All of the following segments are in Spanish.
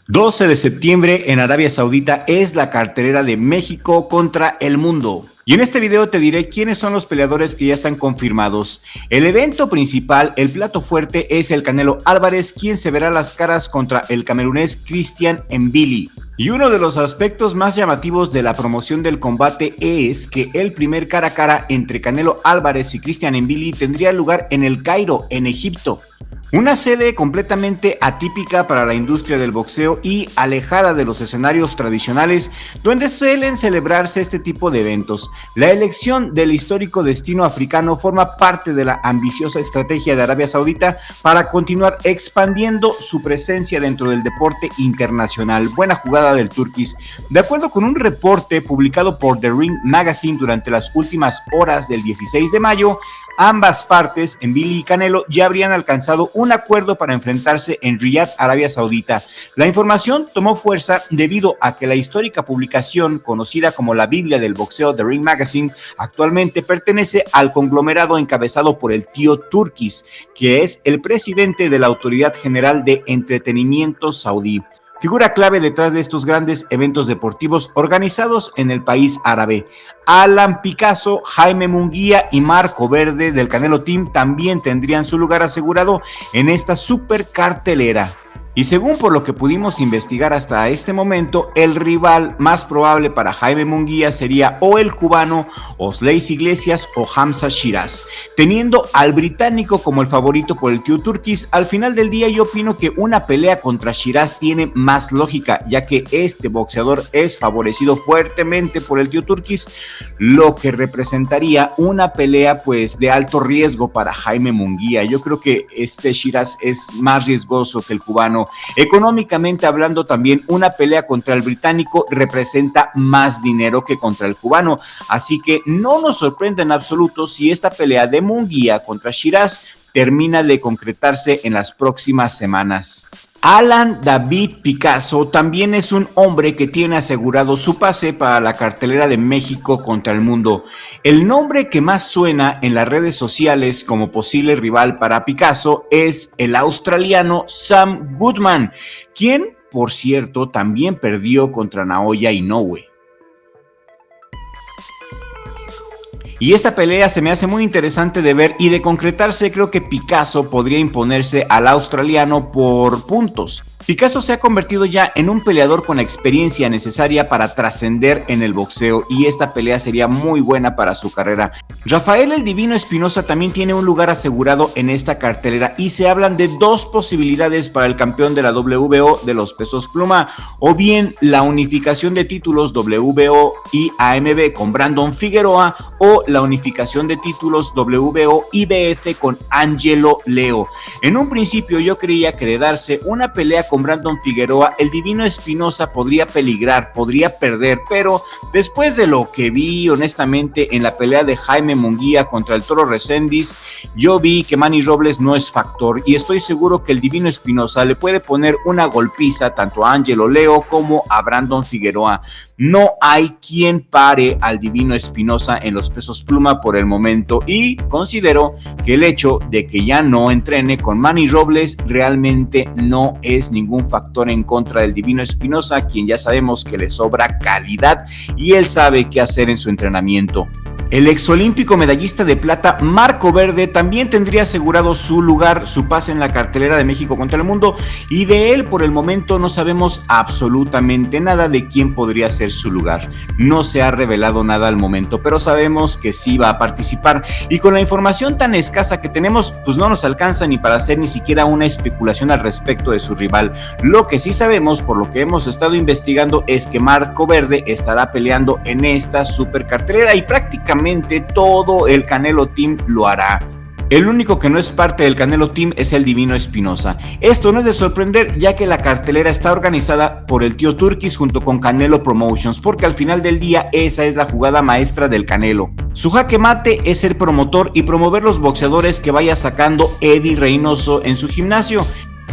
12 de septiembre en Arabia Saudita es la cartelera de México contra el mundo. Y en este video te diré quiénes son los peleadores que ya están confirmados. El evento principal, el plato fuerte, es el Canelo Álvarez, quien se verá las caras contra el camerunés Christian Mbili. Y uno de los aspectos más llamativos de la promoción del combate es que el primer cara a cara entre Canelo Álvarez y Christian Mbili tendría lugar en El Cairo, en Egipto. Una sede completamente atípica para la industria del boxeo y alejada de los escenarios tradicionales donde suelen celebrarse este tipo de eventos. La elección del histórico destino africano forma parte de la ambiciosa estrategia de Arabia Saudita para continuar expandiendo su presencia dentro del deporte internacional. Buena jugada del Turquís. De acuerdo con un reporte publicado por The Ring Magazine durante las últimas horas del 16 de mayo, ambas partes, Mbili y Canelo, ya habrían alcanzado un acuerdo para enfrentarse en Riyadh, Arabia Saudita. La información tomó fuerza debido a que la histórica publicación, conocida como la Biblia del boxeo, The Ring Magazine, actualmente pertenece al conglomerado encabezado por el tío Turquís, que es el presidente de la Autoridad General de Entretenimiento Saudí. Figura clave detrás de estos grandes eventos deportivos organizados en el país árabe. Alan Picasso, Jaime Munguía y Marco Verde del Canelo Team también tendrían su lugar asegurado en esta super cartelera. Y según por lo que pudimos investigar hasta este momento, el rival más probable para Jaime Munguía sería o el cubano Osleis Iglesias o Hamza Shiraz. Teniendo al británico como el favorito por el tío Turquís, al final del día yo opino que una pelea contra Shiraz tiene más lógica, ya que este boxeador es favorecido fuertemente por el tío Turquís, lo que representaría una pelea pues de alto riesgo para Jaime Munguía. Yo creo que este Shiraz es más riesgoso que el cubano. Económicamente hablando también, una pelea contra el británico representa más dinero que contra el cubano, así que no nos sorprende en absoluto si esta pelea de Munguía contra Shiraz termina de concretarse en las próximas semanas. Alan David Picasso también es un hombre que tiene asegurado su pase para la cartelera de México contra el mundo. El nombre que más suena en las redes sociales como posible rival para Picasso es el australiano Sam Goodman, quien, por cierto, también perdió contra Naoya Inoue. Y esta pelea se me hace muy interesante de ver y de concretarse creo que Picasso podría imponerse al australiano por puntos. Picasso se ha convertido ya en un peleador con la experiencia necesaria para trascender en el boxeo y esta pelea sería muy buena para su carrera. Rafael el Divino Espinosa también tiene un lugar asegurado en esta cartelera y se hablan de dos posibilidades para el campeón de la WBO de los pesos pluma, o bien la unificación de títulos WBO y AMB con Brandon Figueroa o la unificación de títulos WBO IBF con Angelo Leo. En un principio yo creía que de darse una pelea con Brandon Figueroa, el Divino Espinosa podría peligrar, podría perder, pero después de lo que vi honestamente en la pelea de Jaime Munguía contra el Toro Reséndiz, yo vi que Manny Robles no es factor y estoy seguro que el Divino Espinosa le puede poner una golpiza tanto a Angelo Leo como a Brandon Figueroa. No hay quien pare al Divino Espinosa en los pesos pluma por el momento y considero que el hecho de que ya no entrene con Manny Robles realmente no es ningún factor en contra del Divino Espinosa, quien ya sabemos que le sobra calidad y él sabe qué hacer en su entrenamiento. El exolímpico medallista de plata Marco Verde también tendría asegurado su lugar, su pase en la cartelera de México contra el mundo, y de él por el momento no sabemos absolutamente nada de quién podría ser su lugar. No se ha revelado nada al momento, pero sabemos que sí va a participar y con la información tan escasa que tenemos, pues no nos alcanza ni para hacer ni siquiera una especulación al respecto de su rival. Lo que sí sabemos, por lo que hemos estado investigando, es que Marco Verde estará peleando en esta super cartelera y prácticamente todo el Canelo Team lo hará. El único que no es parte del Canelo Team es el Divino Espinosa. Esto no es de sorprender, ya que la cartelera está organizada por el tío Turquís junto con Canelo Promotions, porque al final del día esa es la jugada maestra del Canelo. Su jaque mate es ser promotor y promover los boxeadores que vaya sacando Eddie Reynoso en su gimnasio.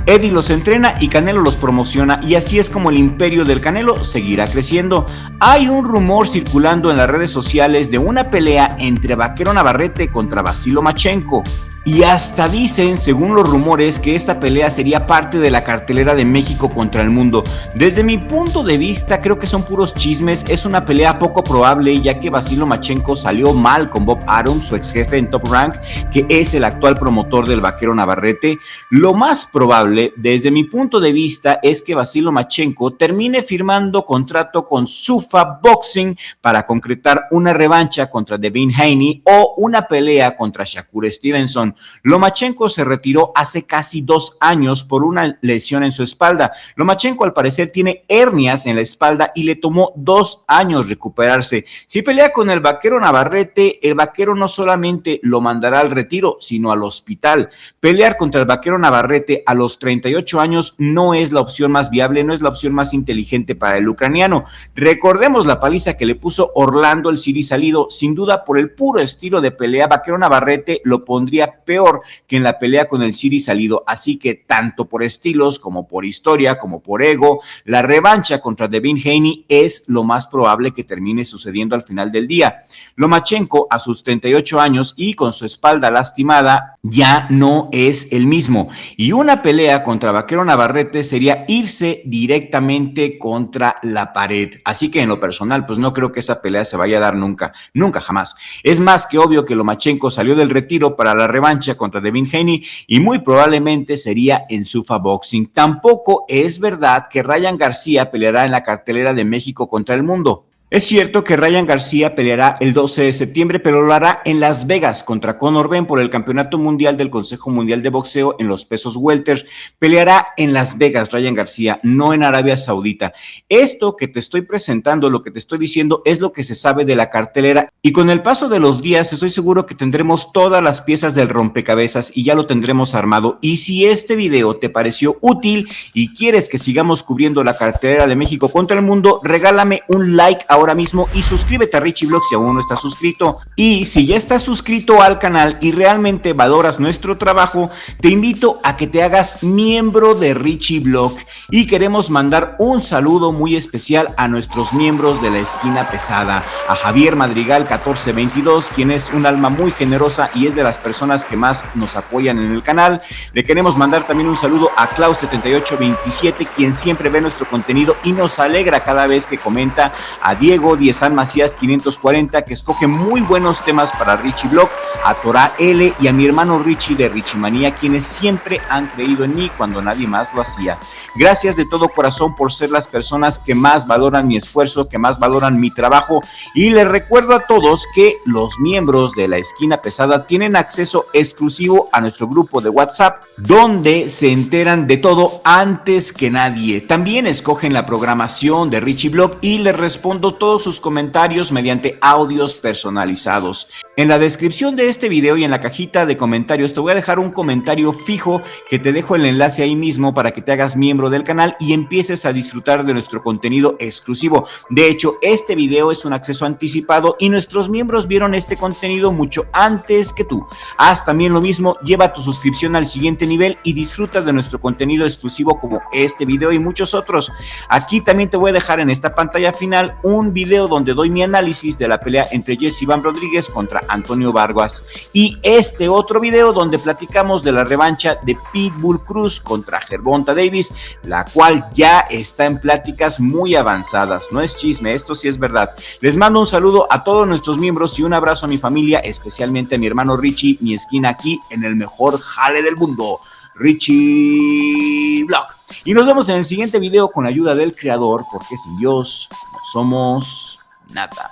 Eddie los entrena y Canelo los promociona, y así es como el imperio del Canelo seguirá creciendo. Hay un rumor circulando en las redes sociales de una pelea entre Vaquero Navarrete contra Vasily Lomachenko. Y hasta dicen, según los rumores, que esta pelea sería parte de la cartelera de México contra el mundo. Desde mi punto de vista, creo que son puros chismes. Es una pelea poco probable, ya que Vasil Lomachenko salió mal con Bob Arum, su ex jefe en Top Rank, que es el actual promotor del Vaquero Navarrete. Lo más probable, desde mi punto de vista, es que Vasil Lomachenko termine firmando contrato con Zuffa Boxing para concretar una revancha contra Devin Haney o una pelea contra Shakur Stevenson. Lomachenko se retiró hace casi 2 años por una lesión en su espalda. Lomachenko al parecer tiene hernias en la espalda y le tomó 2 años recuperarse. Si pelea con el Vaquero Navarrete, el Vaquero no solamente lo mandará al retiro, sino al hospital. Pelear contra el Vaquero Navarrete a los 38 años no es la opción más viable, no es la opción más inteligente para el ucraniano. Recordemos la paliza que le puso Orlando el Siri Salido. Sin duda, por el puro estilo de pelea, Vaquero Navarrete lo pondría peor que en la pelea con el Siri Salido, así que tanto por estilos como por historia, como por ego, la revancha contra Devin Haney es lo más probable que termine sucediendo al final del día. Lomachenko, a sus 38 años y con su espalda lastimada, ya no es el mismo, y una pelea contra Vaquero Navarrete sería irse directamente contra la pared, así que en lo personal pues no creo que esa pelea se vaya a dar nunca, jamás. Es más que obvio que Lomachenko salió del retiro para la revancha contra Devin Haney y muy probablemente sería en Zuffa Boxing. Tampoco es verdad que Ryan García peleará en la cartelera de México contra el mundo. Es cierto que Ryan García peleará el 12 de septiembre, pero lo hará en Las Vegas contra Conor Benn por el Campeonato Mundial del Consejo Mundial de Boxeo en los pesos welter. Peleará en Las Vegas Ryan García, no en Arabia Saudita. Esto que te estoy presentando, lo que te estoy diciendo, es lo que se sabe de la cartelera, y con el paso de los días estoy seguro que tendremos todas las piezas del rompecabezas y ya lo tendremos armado. Y si este video te pareció útil y quieres que sigamos cubriendo la cartelera de México contra el mundo, regálame un like ahora mismo y suscríbete a Richie Vlog si aún no estás suscrito. Y si ya estás suscrito al canal y realmente valoras nuestro trabajo, te invito a que te hagas miembro de Richie Vlog, y queremos mandar un saludo muy especial a nuestros miembros de la esquina pesada, a Javier Madrigal 1422, quien es un alma muy generosa y es de las personas que más nos apoyan en el canal. Le queremos mandar también un saludo a Klaus 7827, quien siempre ve nuestro contenido y nos alegra cada vez que comenta, a Diego Diezán Macías 540, que escoge muy buenos temas para Richie Vlog, a Torá L y a mi hermano Richie de Richie Manía, quienes siempre han creído en mí cuando nadie más lo hacía. Gracias de todo corazón por ser las personas que más valoran mi esfuerzo, que más valoran mi trabajo, y les recuerdo a todos que los miembros de la esquina pesada tienen acceso exclusivo a nuestro grupo de WhatsApp, donde se enteran de todo antes que nadie. También escogen la programación de Richie Vlog y les respondo todos sus comentarios mediante audios personalizados. En la descripción de este video y en la cajita de comentarios te voy a dejar un comentario fijo que te dejo el enlace ahí mismo para que te hagas miembro del canal y empieces a disfrutar de nuestro contenido exclusivo. De hecho, este video es un acceso anticipado y nuestros miembros vieron este contenido mucho antes que tú. Haz también lo mismo, lleva tu suscripción al siguiente nivel y disfruta de nuestro contenido exclusivo como este video y muchos otros. Aquí también te voy a dejar en esta pantalla final un video donde doy mi análisis de la pelea entre Jesse Iván Rodríguez contra Antonio Vargas, y este otro video donde platicamos de la revancha de Pitbull Cruz contra Gervonta Davis, la cual ya está en pláticas muy avanzadas. No es chisme, esto sí es verdad. Les mando un saludo a todos nuestros miembros y un abrazo a mi familia, especialmente a mi hermano Richie, mi esquina aquí en el mejor jale del mundo, Richie Vlog. Y nos vemos en el siguiente video con la ayuda del creador, porque sin Dios no somos nada.